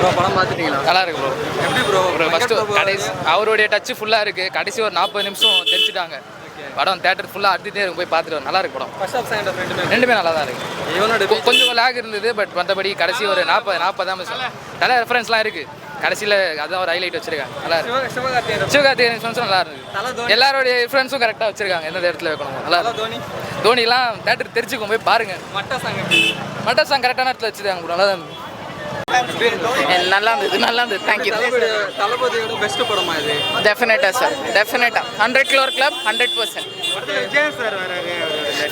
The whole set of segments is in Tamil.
ப்ரோ படம் பார்த்துட்டீங்களா? நல்லா இருக்கு ப்ரோ. எப்படி ப்ரோ? ஃபர்ஸ்ட் கடைசி அவருடைய டச் ஃபுல்லாக இருக்குது. கடைசி ஒரு 40 நிமிஷம் தெரிஞ்சுட்டாங்க. படம் தேட்டர் ஃபுல்லாக அடுத்துட்டே இருக்கும், போய் பார்த்துட்டு நல்லா இருக்கு படம். ஃபர்ஸ்ட் ஆஃப் செகண்ட் ஆஃப் ரெண்டுமே நல்லா தான் இருக்கு. இவனோட கொஞ்சம் லேக் இருந்தது, பட் மற்றபடி கடைசி ஒரு 40 நிமிஷம் நல்ல ரெஃபரன்ஸ்லாம் இருக்குது. கடைசியில் அதான் ஒரு ஹைலைட் வச்சிருக்காங்க. நல்லா இருக்கு. சிவகார்த்திகேயன் இன்ஃப்ளூன்ஸும் நல்லா இருக்கு. எல்லாரோடைய இன்ஃப்ளூன்ஸும் கரெக்டாக வச்சிருக்காங்க. எந்த இடத்துல வைக்கணும் நல்லா இருக்கு. தோனிலாம் தேட்டர் தெரிஞ்சுக்கும், போய் பாருங்க. மட்ட சாங் கரெக்டான இடத்துல வச்சிருக்காங்க ப்ரோ. நல்லா தான் இருந்தது. நல்லா இருந்தது. தேங்க்யூ. தளபதியோட பெஸ்ட் படமா இது? டெஃபினட்டா சார், டெஃபினட்டா 100 crore club 100%.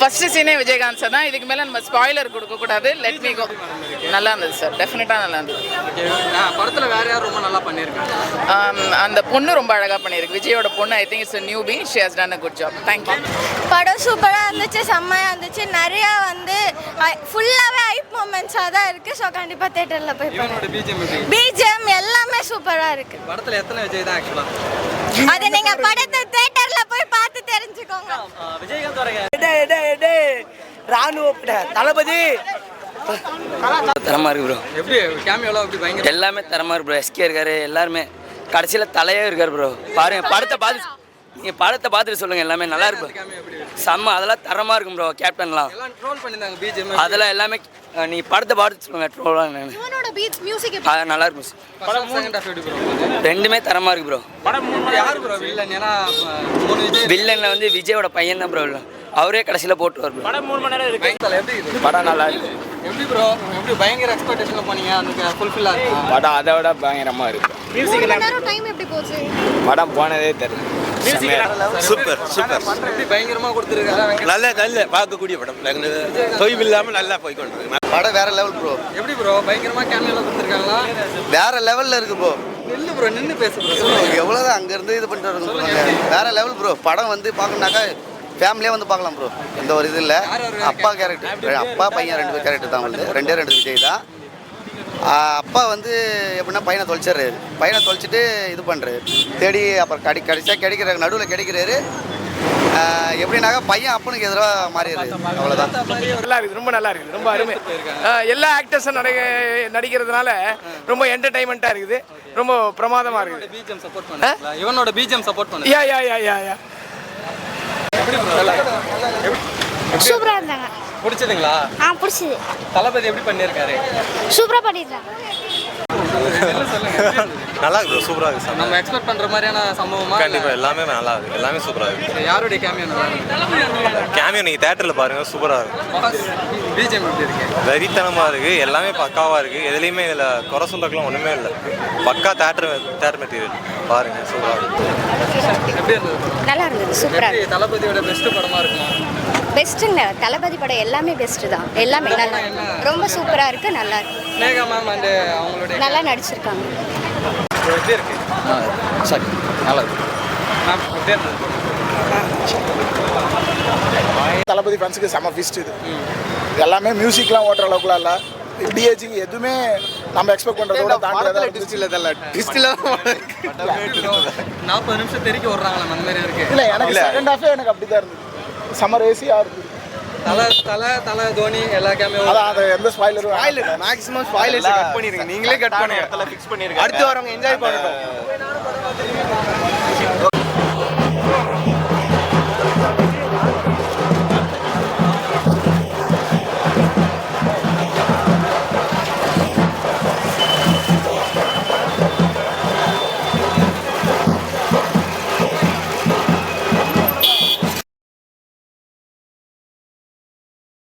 ஃபர்ஸ்ட் சீனே விஜயகாந்த் சார் தான். இதுக்கு மேலே நம்ம ஸ்பாயிலர் கொடுக்கக்கூடாது. Let me go. நல்லா இருந்தது சார், டெஃபினட்டாக நல்லா இருந்தது. படத்தில் வேற யார் ரொம்ப நல்லா பண்ணியிருக்காங்க? அந்த பொண்ணு ரொம்ப அழகாக பண்ணியிருக்கு. விஜயோட பொண்ணு, I think it's a newbie. she has done a good job. Thank you. படம் சூப்பராக இருந்துச்சு, செம்மையாக இருந்துச்சு. நிறையா ஃபுல்லாகவே ஹைப் மூமெண்ட்ஸாக தான் இருக்குது. ஸோ கண்டிப்பாக தேட்டரில் போய் பிஜிஎம் எல்லாமே சூப்பராக இருக்குது. படத்தில் எத்தனை விஜய் தான் ஆக்சுவலாக? அது நீங்கள் படத்தை தேட்டரில் போய் பார்த்து தெரிஞ்சுக்கோங்க. விஜயகாந்த் ராணுவ தளபதி தரமாக இருக்கு ப்ரோ. எப்படி கேமியோலாம் எப்படி பயங்கர எல்லாமே தரமாக இருக்கு ப்ரோ. எஸ்கே இருக்காரு, எல்லாருமே கடைசியில் தலையே இருக்காரு ப்ரோ. பாருங்க படத்தை பார்த்து, நீங்கள் படத்தை பார்த்துட்டு சொல்லுங்கள். எல்லாமே நல்லா இருக்கும், செம்ம. அதெல்லாம் தரமாக இருக்கும் ப்ரோ. கேப்டன்லாம் அதெல்லாம் எல்லாமே நீங்கள் படத்தை பார்த்து சொல்லுங்கள். ட்ரோலாம் நல்லா இருக்கும். ரெண்டுமே தரமாக இருக்கு ப்ரோ. வில்லனில் வந்து விஜயோட பையன் தான் ப்ரோ. இல்லை அவரே கடைசியில் போட்டு வரும். படம் 3 மணி நேரம் இருக்கு. படம் நல்லா இருக்கு. எப்படி ப்ரோ? எப்படி பயங்கர எக்ஸ்பெக்டேஷன்ல போனீங்க? அதுக்கு ஃபுல்ஃபில் ஆச்சு படம்? அதை விட பயங்கரமாக இருக்கு. டைம் எப்படி போச்சு? படம் போனதே தெரியும். சூப்பர். எப்படி பயங்கரமா கொடுத்துருக்காங்க. நல்ல பார்க்கக்கூடிய படம். தொய்வு இல்லாமல் நல்லா போய்க்கொண்டு படம் வேற லெவல் ப்ரோ. எப்படி ப்ரோ பயங்கரமா கேமியோலாம் கொடுத்துருக்காங்களா? வேற லெவல்ல இருக்கு ப்ரோ. நின்று ப்ரோ, நின்று பேசு ப்ரோ. எவ்வளோதான் அங்கேருந்து இது பண்ணிட்டு வரணும். வேற லெவல் ப்ரோ. படம் வந்து பார்க்கணுனாக்கா ஃபேமிலியாக வந்து பார்க்கலாம் ப்ரோ. எந்த ஒரு இது இல்லை. அப்பா கேரக்டர், அப்பா பையன் 2 கேரக்டர் தான் வந்து. 2 விஜய் தான். அப்பா வந்து எப்படின்னா பையனை தொலைச்சிட்றாரு. பையனை தொலைச்சிட்டு இது பண்ணுறாரு, தேடி அப்புறம் கடைசியாக கிடைக்கிறாரு, நடுவில் கிடைக்கிறாரு. எப்படின்னாக்கா பையன் அப்பனுக்கு எதிராக மாறிடுறாரு. அவ்வளோதான். நல்லா இருக்குது, ரொம்ப நல்லா இருக்குது, ரொம்ப அருமை. எல்லா ஆக்டர்ஸும் நடிக்கிறதுனால ரொம்ப என்டர்டைன்மெண்ட்டாக இருக்குது, ரொம்ப பிரமாதமாக இருக்குது. பிஜிஎம் சப்போர்ட் பண்ணுங்க. இவனோட பிஜிஎம் சப்போர்ட் பண்ணுங்க. யா சூப்பராக இருந்தாங்க. பிடிச்சதுங்களா? பிடிச்சது. தளபதி எப்படி பண்ணியிருக்காரு? சூப்பராக பண்ணியிருக்காங்க. நல்லா இருக்கு ப்ரோ. சூப்பராக இருக்கு. நம்ம எக்ஸ்பெக்ட் பண்ணுற மாதிரியான சம்பவமா? கண்டிப்பாக எல்லாமே நல்லா இருக்கு. எல்லாமே சூப்பராக இருக்கு. யாருடைய கேமியோ நல்லா இருக்கு? கேமியோ நீங்கள் தேட்டரில் பாருங்கள், சூப்பராக இருக்கு. பிஜிஎம் எப்படி இருக்கு? வெறித்தனமாக இருக்குது. எல்லாமே பக்காவாக இருக்குது. எதுலேயுமே இதில் குறை சொல்றதுக்குலாம் ஒன்றுமே இல்லை. பக்கா தேட்டர் மெட்டீரியல் பாருங்கள், சூப்பராக இருக்கு. எப்படி இருந்தது? நல்லா இருந்தது, சூப்பராக. தளபதியோட பெஸ்ட் படமாக இருக்குமா? பெஸ்ட்டுங்க. தளபதி படம் எல்லாமே பெஸ்ட்டு தான். எல்லாமே நல்லா ரொம்ப சூப்பராக இருக்குது, நல்லா இருக்கு. ஸ்னேகா மேம் அண்ட் அவங்களுடைய நல்லா நடிச்சிருக்காங்க. எப்படி இருக்கு? சரி, நல்லா இருக்கு. மேம் எப்படி இருந்தது? தளபதி ஃபேன்ஸுக்கு செம ஃபீஸ்ட் இது. எல்லாமே மியூசிக்லாம் ஓட்டுற அளவுக்குலாம் இல்லை. டிஏஜிங் எதுவுமே நம்ம எக்ஸ்பெக்ட் பண்ணுறதோட தாண்டி ட்விஸ்ட் இல்லை. 40 நிமிஷம் தெறிக்க விடுறாங்களா? அந்த மாதிரி இருக்கு. இல்லை, எனக்கு செகண்ட் ஹாஃபே எனக்கு அப்படி தான் இருந்தது. சம்மர் ஏசியாக இருக்குது. தலை தோனி எல்லா கேமியோ. அதான் அது எந்த ஸ்பாயிலரும் மேக்ஸிமம் ஸ்பாயிலர்ஸ் கட் பண்ணிருங்க. நீங்களே கட் பண்ணுங்க. ஃபிக்ஸ் பண்ணிருங்க. அடுத்து வரவங்க என்ஜாய் பண்ணட்டும்.